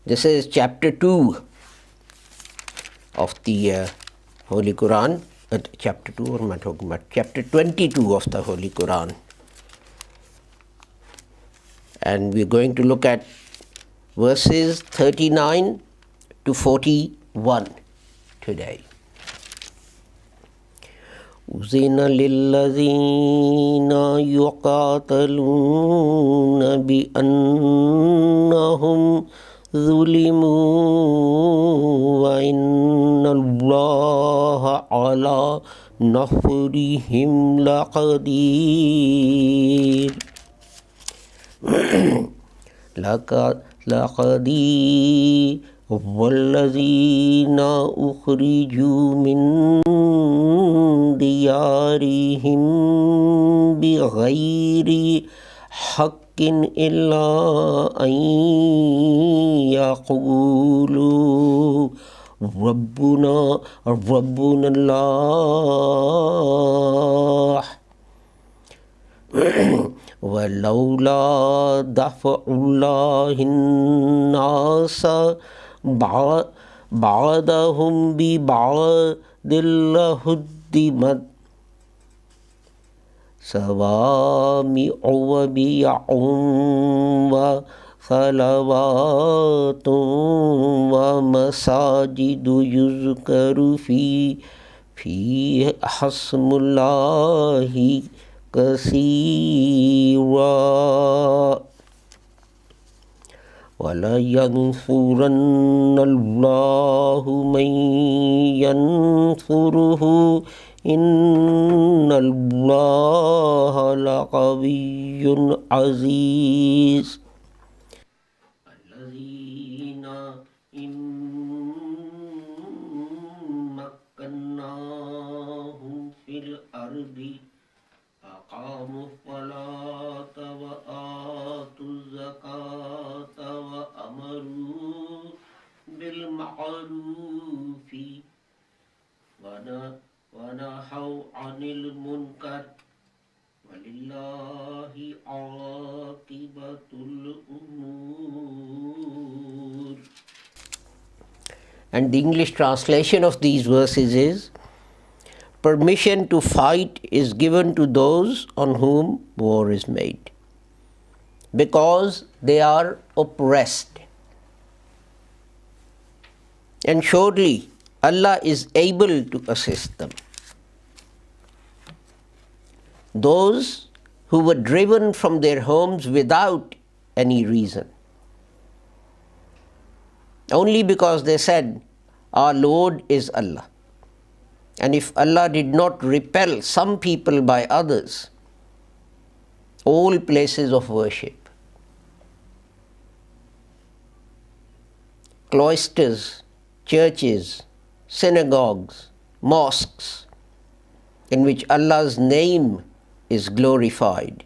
This is chapter 2 of the Holy Quran. Chapter 2, or am I talking about? Chapter 22 of the Holy Quran. And we're going to look at verses 39 to 41 today. أذن للذين يقاتلون بأنهم ظلموا وإن الله على نصرهم لقدير لقدير والذين أخرجوا من ديارهم بغير حق إلا أن يقولوا ربنا الله ولولا دفع الله الناس بعضهم ببعض لهدمت صوامع وبيع وصلوات ومساجد يذكر في اسم الله كثيرا وَلَيَنْصُرَنَّ اللَّهُ مَنْ يَنْصُرُهُ إِنَّ اللَّهَ لَقَوِيٌّ عَزِيزٌ الَّذِينَ إِن مَّكَّنَّاهُمْ فِي الْأَرْضِ أقاموا الصلاة وآتوا الزكاة وأمروا بالمعروف ونهوا عن المنكر ولله عاقبة الأمور. And the English translation of these verses is: permission to fight is given to those on whom war is made, because they are oppressed. And surely Allah is able to assist them. Those who were driven from their homes without any reason, only because they said, "Our Lord is Allah." And if Allah did not repel some people by others, all places of worship, cloisters, churches, synagogues, mosques, in which Allah's name is glorified,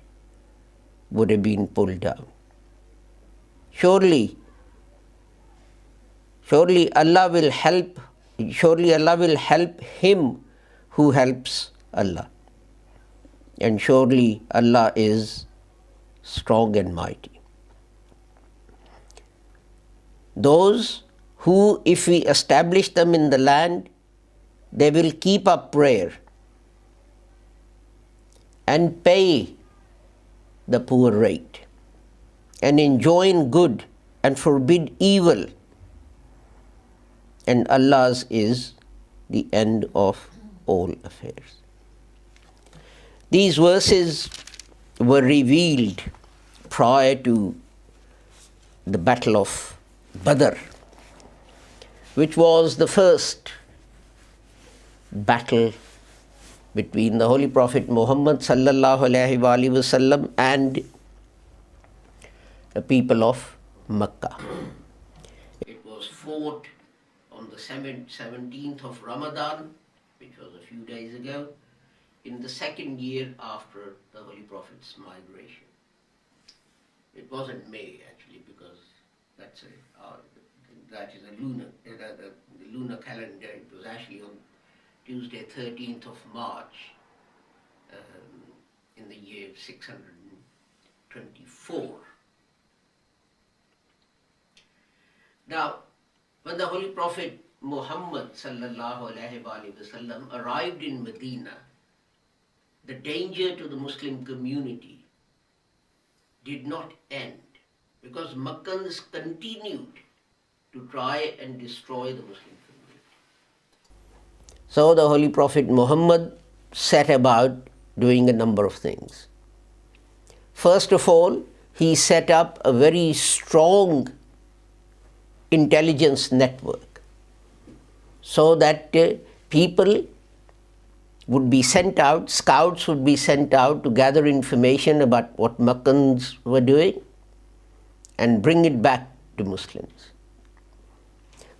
would have been pulled down. Surely Allah will help him who helps Allah. And surely Allah is strong and mighty. Those who, if we establish them in the land, they will keep up prayer and pay the poor rate and enjoin good and forbid evil, and Allah's is the end of all affairs. These verses were revealed prior to the Battle of Badr, which was the first battle between the Holy Prophet Muhammad sallallahu alaihi wasallam and the people of Mecca. It was fought on the 17th of Ramadan, which was a few days ago, in the second year after the Holy Prophet's migration. It wasn't May actually, because that is a lunar, the lunar calendar. It was actually on Tuesday, 13th of March, in the year 624. Now, when the Holy Prophet Muhammad sallallahu alaihi wasallam arrived in Medina, the danger to the Muslim community did not end because Meccans continued to try and destroy the Muslim community. So the Holy Prophet Muhammad set about doing a number of things. First of all, he set up a very strong intelligence network so that people would be sent out, scouts would be sent out to gather information about what Meccans were doing and bring it back to Muslims.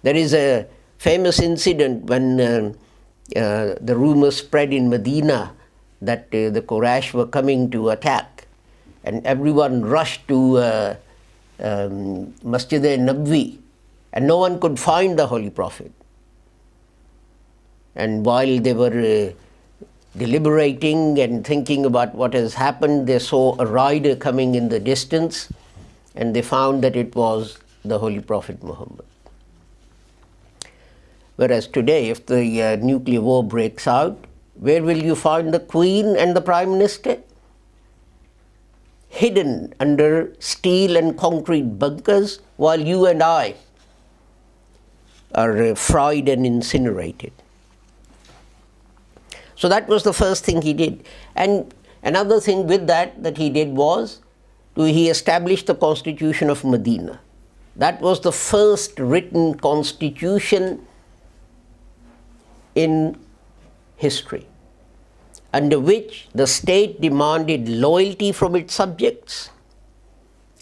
There is a famous incident when the rumor spread in Medina that the Quraysh were coming to attack, and everyone rushed to Masjid al-Nabwi, and no one could find the Holy Prophet. And while they were deliberating and thinking about what has happened, they saw a rider coming in the distance, and they found that it was the Holy Prophet Muhammad. Whereas today, if the nuclear war breaks out, where will you find the Queen and the Prime Minister? Hidden under steel and concrete bunkers, while you and I are fried and incinerated. So that was the first thing he did. And another thing with that he did was, he established the Constitution of Medina. That was the first written constitution in history, under which the state demanded loyalty from its subjects,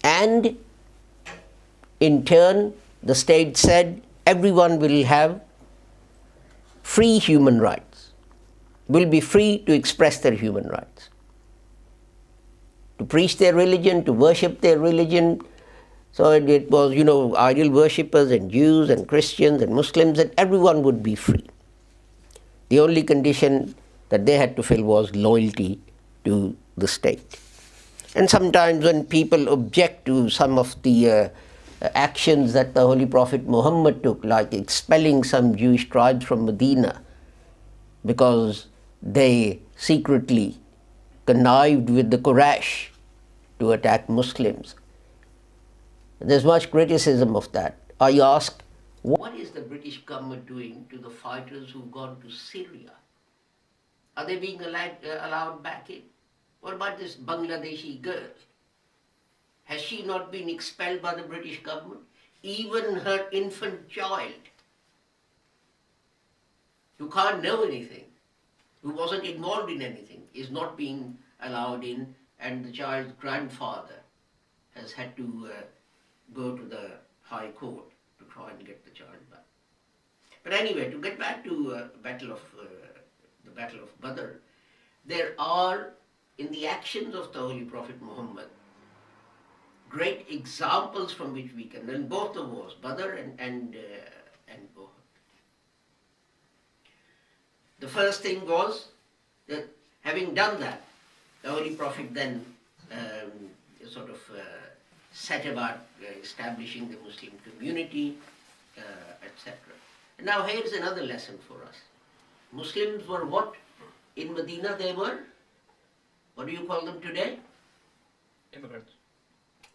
and in turn the state said everyone will have free human rights, will be free to express their human rights, to preach their religion, to worship their religion. So it was, idol worshippers and Jews and Christians and Muslims, and everyone would be free. The only condition that they had to fill was loyalty to the state. And sometimes when people object to some of the actions that the Holy Prophet Muhammad took, like expelling some Jewish tribes from Medina because they secretly connived with the Quraysh to attack Muslims, there's much criticism of that. I ask, what is the British government doing to the fighters who've gone to Syria? Are they being allowed back in? What about this Bangladeshi girl? Has she not been expelled by the British government? Even her infant child, who can't know anything, who wasn't involved in anything, is not being allowed in, and the child's grandfather has had to go to the High Court to try and get the child back. But anyway, to get back to the Battle of Badr, there are, in the actions of the Holy Prophet Muhammad, great examples from which we can learn both the wars, Badr and Uhud. The first thing was that having done that, the Holy Prophet then set about establishing the Muslim community, etc. And now here's another lesson for us. Muslims were what? In Medina they were? What do you call them today? Immigrants.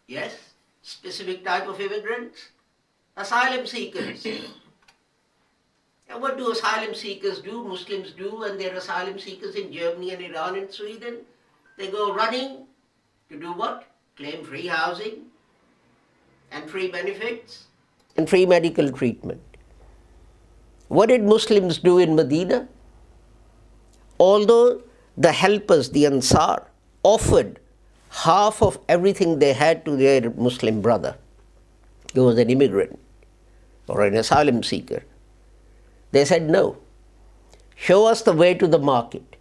Yes? Specific type of immigrants? Asylum seekers. And what do asylum seekers do? Muslims do when they're asylum seekers in Germany and Iran and Sweden. They go running to do what? Claim free housing and free benefits and free medical treatment. What did Muslims do in Medina? Although the helpers, the Ansar, offered half of everything they had to their Muslim brother, who was an immigrant or an asylum seeker, they said, no, show us the way to the market.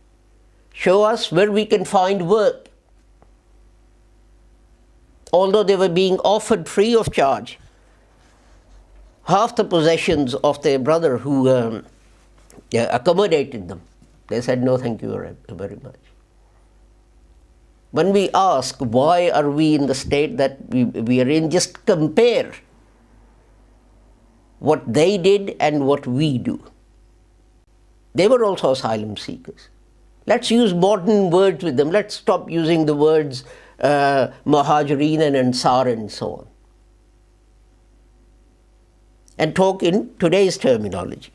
Show us where we can find work. Although they were being offered free of charge half the possessions of their brother who accommodated them, they said, no, thank you very much. When we ask, why are we in the state that we are in, just compare what they did and what we do. They were also asylum seekers. Let's use modern words with them. Let's stop using the words Muhajirin and Ansar and so on, and talk in today's terminology.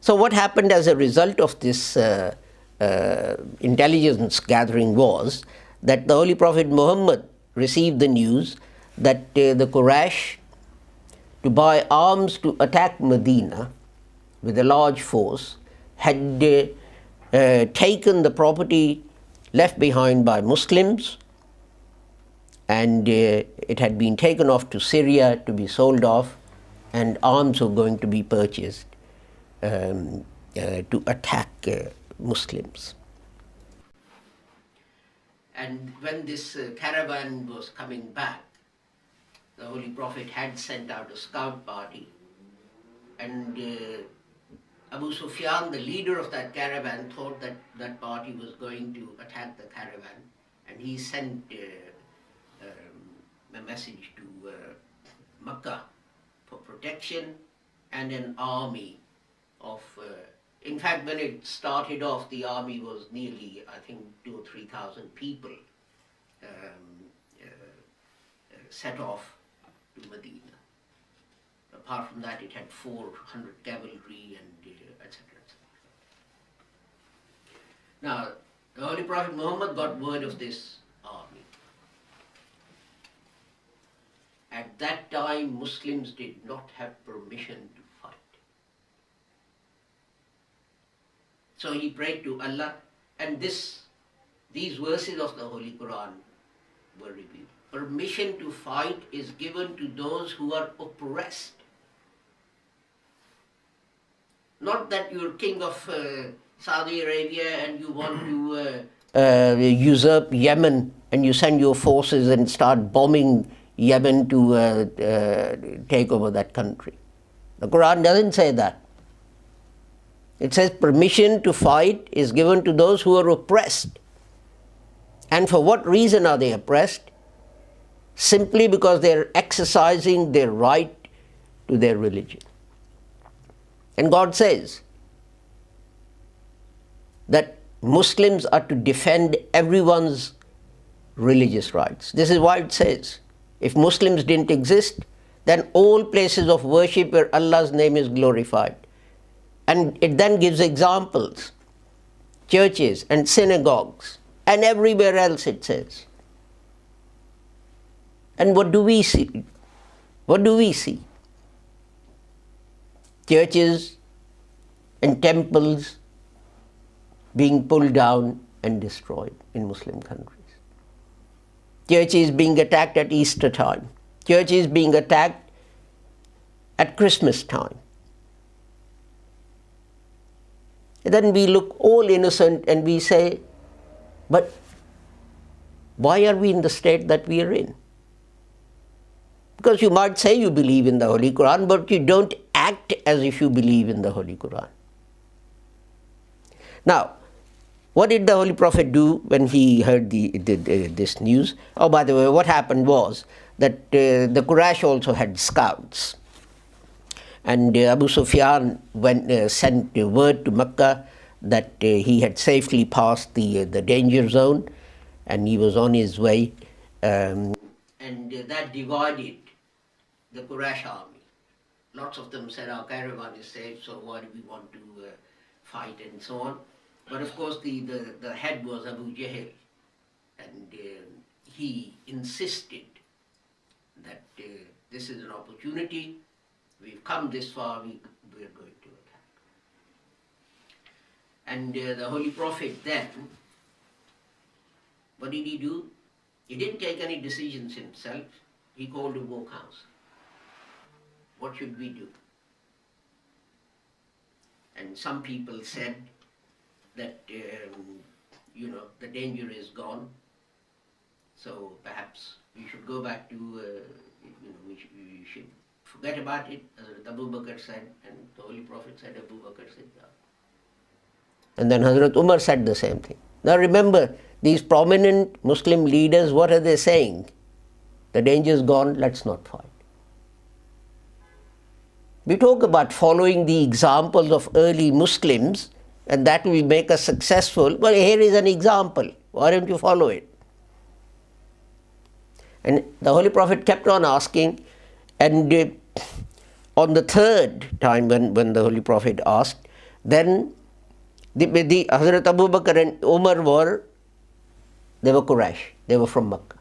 So what happened as a result of this intelligence gathering was that the Holy Prophet Muhammad received the news that the Quraysh, to buy arms to attack Medina with a large force, had taken the property left behind by Muslims, and it had been taken off to Syria to be sold off, and arms were going to be purchased to attack Muslims. And when this caravan was coming back, the Holy Prophet had sent out a scout party, and Abu Sufyan, the leader of that caravan, thought that that party was going to attack the caravan, and he sent a message to Makkah for protection and an army of, in fact, when it started off, the army was nearly, I think, 2,000 or 3,000 people set off to Medina. Apart from that, it had 400 cavalry and etc. Now, the Holy Prophet Muhammad got word of this army. At that time, Muslims did not have permission to fight. So he prayed to Allah, and these verses of the Holy Quran were revealed. Permission to fight is given to those who are oppressed. Not that you're king of Saudi Arabia and you want to usurp Yemen and you send your forces and start bombing Yemen to take over that country. The Quran doesn't say that. It says permission to fight is given to those who are oppressed. And for what reason are they oppressed? Simply because they're exercising their right to their religion. And God says that Muslims are to defend everyone's religious rights. This is why it says, if Muslims didn't exist, then all places of worship where Allah's name is glorified. And it then gives examples, churches and synagogues, and everywhere else it says. And what do we see? What do we see? Churches and temples being pulled down and destroyed in Muslim countries. Churches being attacked at Easter time. Churches being attacked at Christmas time. And then we look all innocent and we say, but why are we in the state that we are in? Because you might say you believe in the Holy Quran, but you don't act as if you believe in the Holy Quran. Now, what did the Holy Prophet do when he heard this news? Oh, by the way, what happened was that the Quraysh also had scouts. And Abu Sufyan sent word to Mecca that he had safely passed the danger zone and he was on his way. And that divided the Quraysh army. Lots of them said our caravan is safe, so why do we want to fight and so on. But of course the head was Abu Jahl, and he insisted that this is an opportunity, we've come this far, we're going to attack. And the Holy Prophet then, what did he do? He didn't take any decisions himself, he called a war council. What should we do? And some people said that, the danger is gone, so perhaps we should go back to, we should forget about it, as Abu Bakr said, and the Holy Prophet said, Abu Bakr said, yeah. And then Hazrat Umar said the same thing. Now remember, these prominent Muslim leaders, what are they saying? The danger is gone, let's not fight. We talk about following the examples of early Muslims and that will make us successful. Well, here is an example. Why don't you follow it? And the Holy Prophet kept on asking, and on the third time when the Holy Prophet asked, then the Hazrat Abu Bakr and Umar they were Quraysh, they were from Makkah.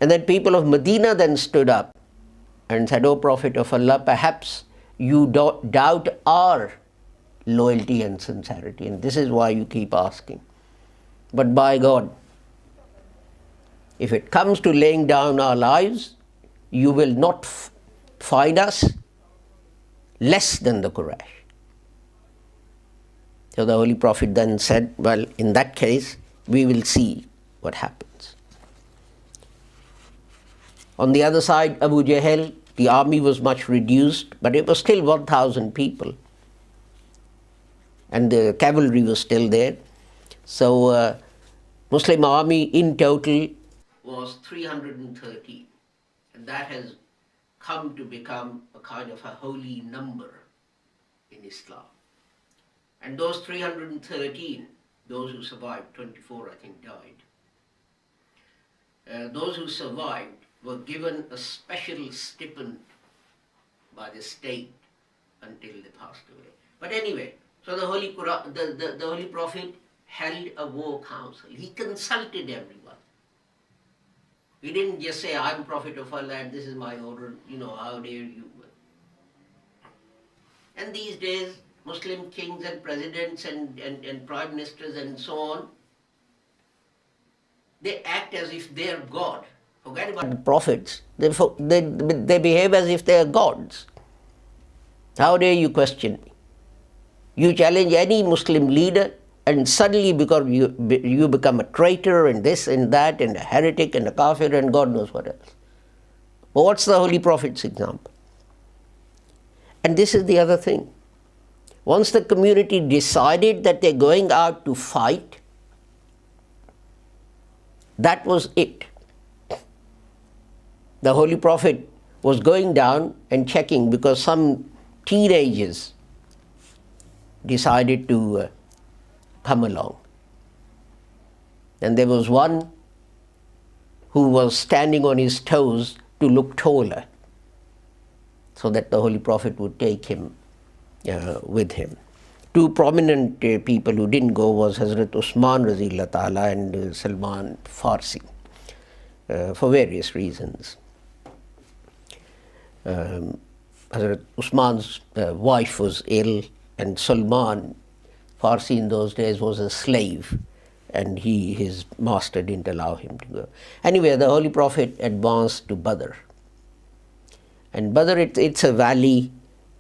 And then people of Medina then stood up and said, O Prophet of Allah, perhaps you doubt our loyalty and sincerity, and this is why you keep asking. But by God, if it comes to laying down our lives, you will not find us less than the Quraysh. So the Holy Prophet then said, well, in that case, we will see what happens. On the other side, Abu Jahl, the army was much reduced, but it was still 1,000 people. And the cavalry was still there. So Muslim army in total was 330. And that has come to become a kind of a holy number in Islam. And those 313, those who survived, 24 I think died, those who survived were given a special stipend by the state until they passed away. But anyway, so the Holy Prophet held a war council. He consulted everyone. He didn't just say, I'm Prophet of Allah and this is my order, how dare you. And these days, Muslim kings and presidents and prime ministers and so on, they act as if they are God. Forget about the prophets. They behave as if they are gods. How dare you question me? You challenge any Muslim leader and suddenly because you become a traitor and this and that and a heretic and a kafir and God knows what else. Well, what's the Holy Prophet's example? And this is the other thing. Once the community decided that they're going out to fight, that was it. The Holy Prophet was going down and checking because some teenagers decided to come along. And there was one who was standing on his toes to look taller so that the Holy Prophet would take him with him. Two prominent people who didn't go was Hazrat Usman Razillah Ta'ala and Salman Farsi for various reasons. Hazrat Usman's wife was ill and Salman Farsi in those days was a slave and his master didn't allow him to go. Anyway, the Holy Prophet advanced to Badr. And Badr, it's a valley,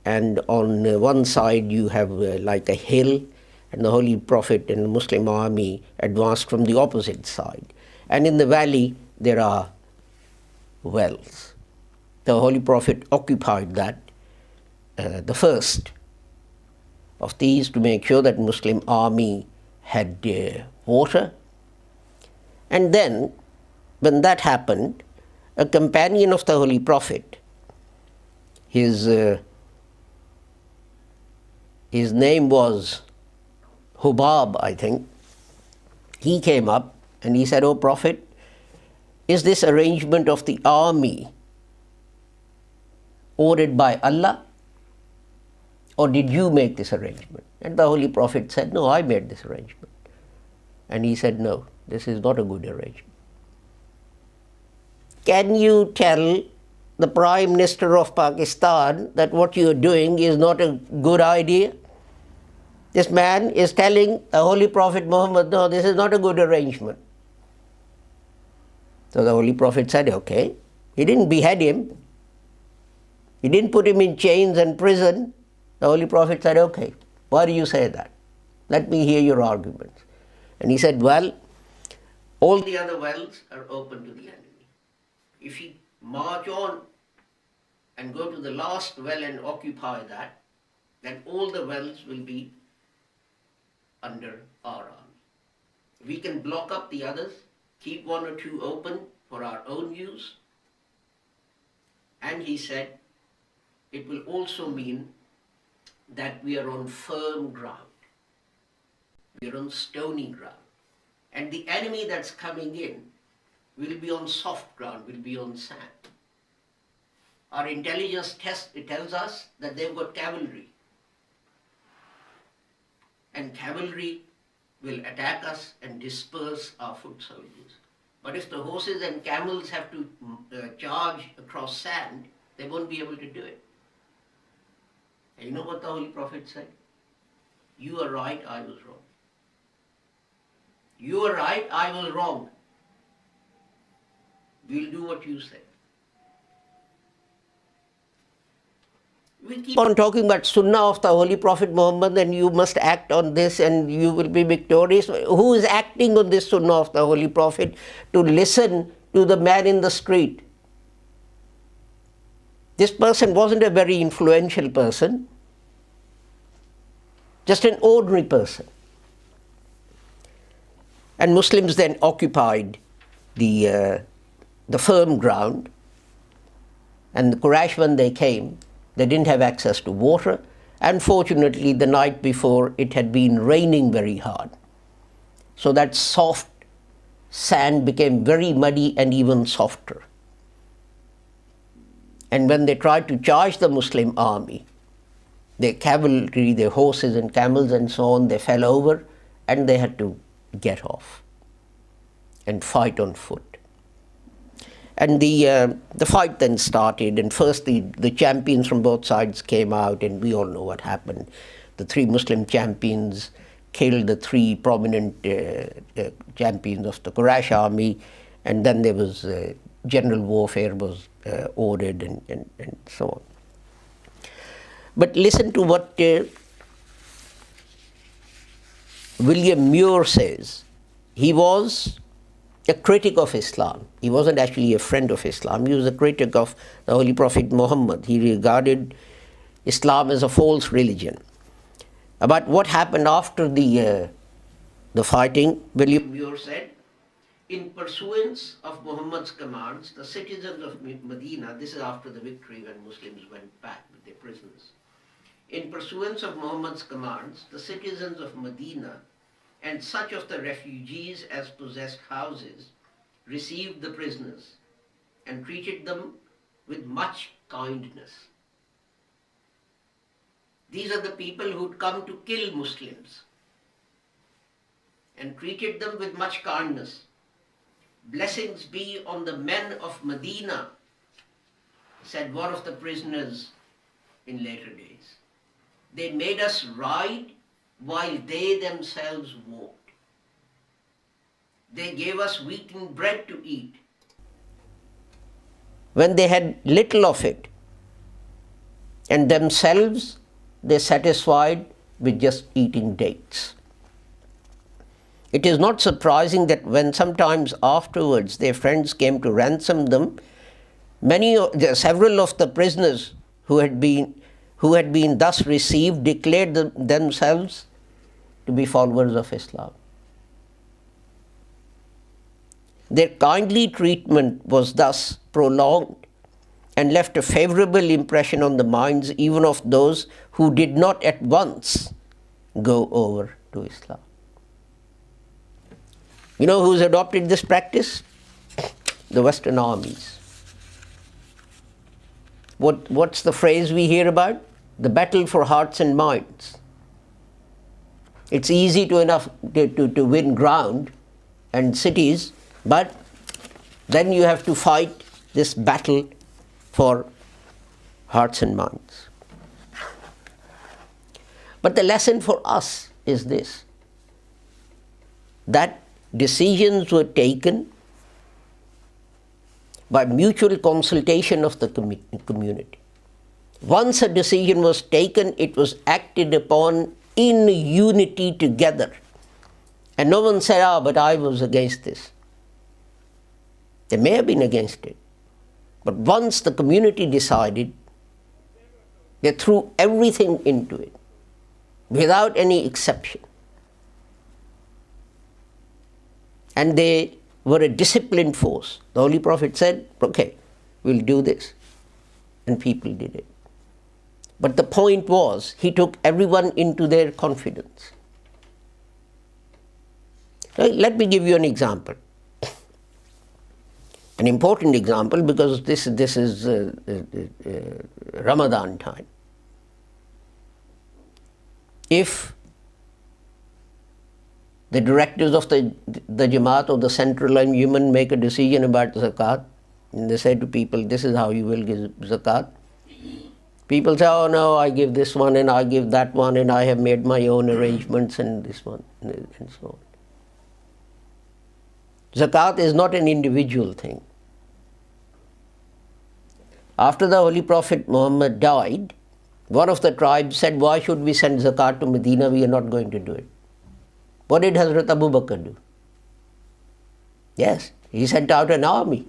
and on one side you have like a hill, and the Holy Prophet and the Muslim army advanced from the opposite side. And in the valley there are wells. The Holy Prophet occupied that, the first of these, to make sure that Muslim army had water. And then, when that happened, a companion of the Holy Prophet, his name was Hubab, I think, he came up and he said, "O Prophet, is this arrangement of the army ordered by Allah, or did you make this arrangement?" And the Holy Prophet said, "No, I made this arrangement." And he said, "No, this is not a good arrangement. Can you tell the Prime Minister of Pakistan that what you are doing is not a good idea?" This man is telling the Holy Prophet Muhammad, "No, this is not a good arrangement." So the Holy Prophet said, "Okay." He didn't behead him. He didn't put him in chains and prison. The Holy Prophet said, "Okay, why do you say that? Let me hear your arguments." And he said, "Well, all the other wells are open to the enemy. If you march on and go to the last well and occupy that, then all the wells will be under our army. We can block up the others, keep one or two open for our own use." And he said, it will also mean that we are on firm ground. We are on stony ground. And the enemy that's coming in will be on soft ground, will be on sand. Our intelligence tells us that they've got cavalry. And cavalry will attack us and disperse our foot soldiers. But if the horses and camels have to charge across sand, they won't be able to do it. And you know what the Holy Prophet said? You are right, I was wrong. You are right, I was wrong. We'll do what you say. We keep on talking about Sunnah of the Holy Prophet Muhammad, and you must act on this and you will be victorious. Who is acting on this Sunnah of the Holy Prophet? To listen to the man in the street. This person wasn't a very influential person, just an ordinary person. And Muslims then occupied the firm ground, and the Quraysh, when they came, they didn't have access to water, and fortunately the night before it had been raining very hard. So that soft sand became very muddy and even softer. And when they tried to charge the Muslim army, their cavalry, their horses and camels and so on, they fell over and they had to get off and fight on foot. And the fight then started, and first the champions from both sides came out, and we all know what happened. The three Muslim champions killed the three prominent champions of the Quraysh army, and then there was general warfare was ordered and so on. But listen to what William Muir says. He was a critic of Islam. He wasn't actually a friend of Islam. He was a critic of the Holy Prophet Muhammad. He regarded Islam as a false religion. About what happened after the fighting, William Muir said, in pursuance of Muhammad's commands, the citizens of Medina, this is after the victory when Muslims went back with their prisoners. In pursuance of Muhammad's commands, the citizens of Medina and such of the refugees as possessed houses received the prisoners and treated them with much kindness. These are the people who'd come to kill Muslims and treated them with much kindness. Blessings be on the men of Medina, said one of the prisoners in later days. They made us ride while they themselves walked. They gave us wheaten bread to eat when they had little of it, and themselves they satisfied with just eating dates. It is not surprising that when sometimes afterwards their friends came to ransom them, several of the prisoners who had been thus received declared themselves to be followers of Islam. Their kindly treatment was thus prolonged and left a favorable impression on the minds even of those who did not at once go over to Islam. You know who's adopted this practice? The Western armies. What's the phrase we hear about? The battle for hearts and minds. It's easy to win ground and cities, but then you have to fight this battle for hearts and minds. But the lesson for us is this, that decisions were taken by mutual consultation of the community. Once a decision was taken, it was acted upon in unity together. And no one said, but I was against this. They may have been against it. But once the community decided, they threw everything into it, without any exception. And they were a disciplined force. The Holy Prophet said, okay, we'll do this. And people did it. But the point was, he took everyone into their confidence. Let me give you an example. An important example, because this is Ramadan time. If the directors of the Jamaat or the central and human make a decision about zakat, and they say to people, this is how you will give zakat. People say, oh no, I give this one and I give that one and I have made my own arrangements and this one and so on. Zakat is not an individual thing. After the Holy Prophet Muhammad died, one of the tribes said, why should we send zakat to Medina? We are not going to do it. What did Hazrat Abu Bakr do? Yes, he sent out an army.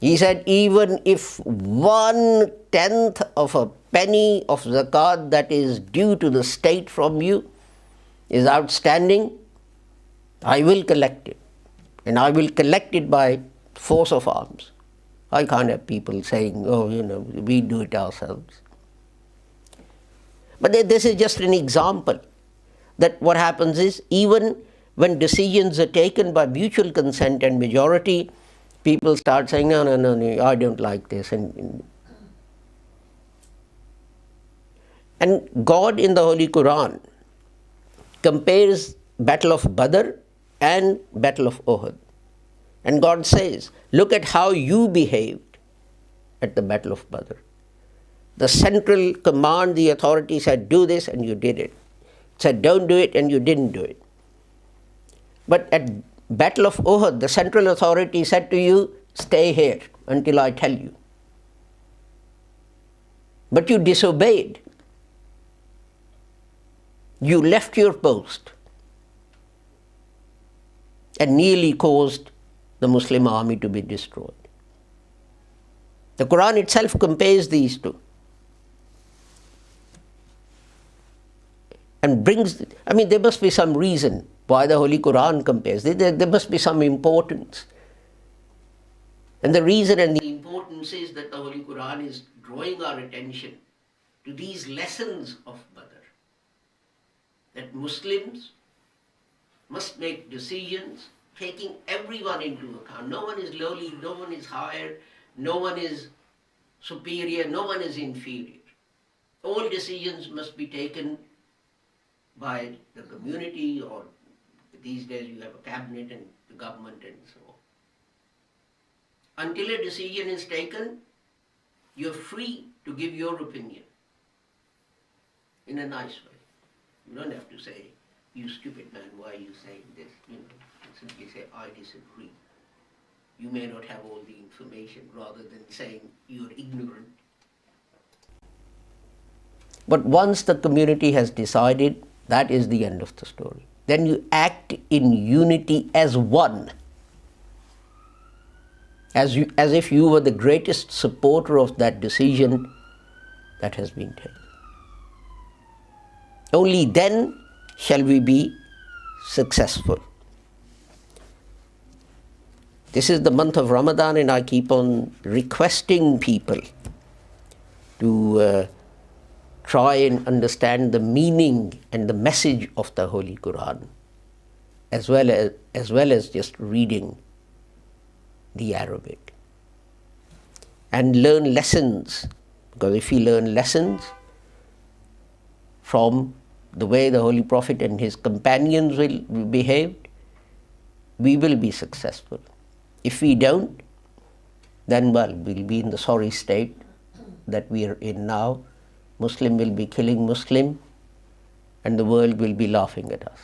He said, even if 1/10 of a penny of zakat that is due to the state from you is outstanding, I will collect it. And I will collect it by force of arms. I can't have people saying, oh, we do it ourselves. But this is just an example that what happens is, even when decisions are taken by mutual consent and majority, people start saying, no, I don't like this. And God in the Holy Quran compares Battle of Badr and Battle of Uhud. And God says, look at how you behaved at the Battle of Badr. The central command, the authority said, do this, and you did it. Said, don't do it, and you didn't do it. But at Battle of Uhud, the central authority said to you, stay here until I tell you. But you disobeyed. You left your post and nearly caused the Muslim army to be destroyed. The Quran itself compares these two. And there must be some reason why the Holy Quran compares. There must be some importance. And the reason and the importance is that the Holy Quran is drawing our attention to these lessons of Badr. That Muslims must make decisions taking everyone into account. No one is lowly, no one is higher, no one is superior, no one is inferior. All decisions must be taken by the community, or these days you have a cabinet and the government and so on. Until a decision is taken, you're free to give your opinion in a nice way. You don't have to say, you stupid man, why are you saying this? Simply say, I disagree. You may not have all the information, rather than saying you're ignorant. But once the community has decided, that is the end of the story. Then you act in unity as one. As if you were the greatest supporter of that decision that has been taken. Only then shall we be successful. This is the month of Ramadan, and I keep on requesting people to try and understand the meaning and the message of the Holy Quran, as well as just reading the Arabic. And learn lessons, because if we learn lessons from the way the Holy Prophet and his companions behaved, we will be successful. If we don't, then we'll be in the sorry state that we are in now. Muslim will be killing Muslim, and the world will be laughing at us.